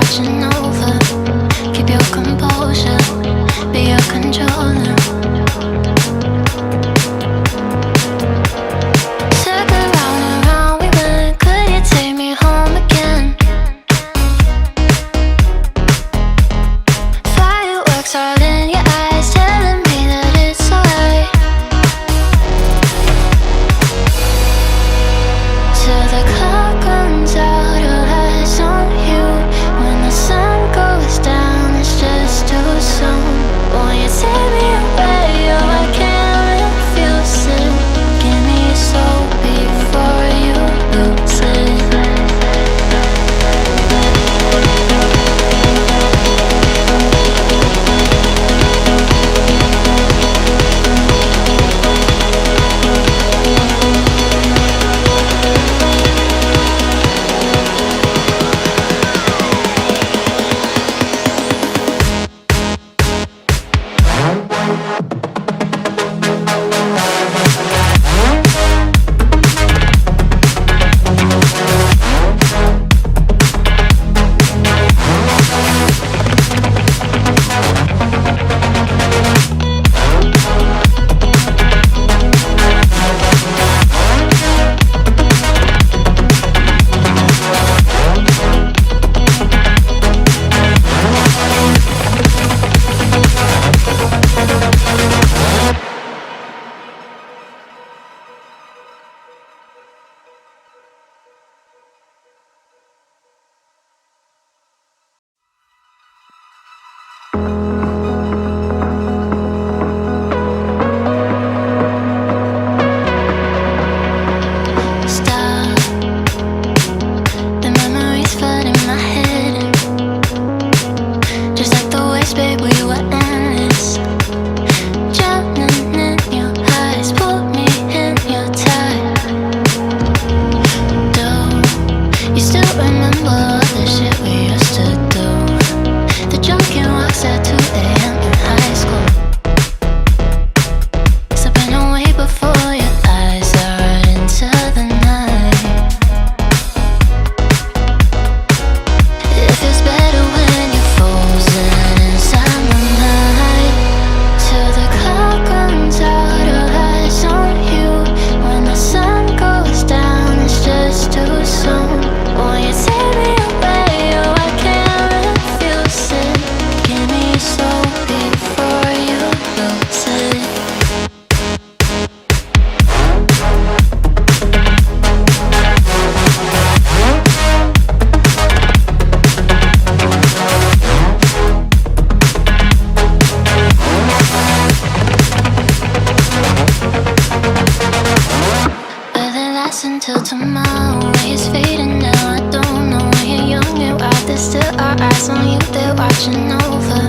watching over. Keep your composure, be your controller. Circle round and round we went. Could you take me home again? Fireworks all in your eyes, telling me that it's alright. Till the clock runs out, all eyes on you. When the sun goes down, it's just too soon. Won't you take me away? Oh, I can't refuse it. Give me your soul before you lose it. Stop. The memories flood in my head. Just like the waves, babe, we were endless. Drowning in your eyes, pull me in your tide. Do you still remember all the shit we used to do? The drunken walks at 2 a.m. in high school. Slipping away before your eyes are right into the night. It feels better when you're frozen inside my mind. Till the clock runs out, all eyes on you. When the sun goes down, it's just too soon. Won't you take me away? Oh, I can't refuse it. Give me your soul before you lose it. Will it last until tomorrow? It's fading now, I don't know. When you're young and wild, there's still our eyes on you, they're watching over.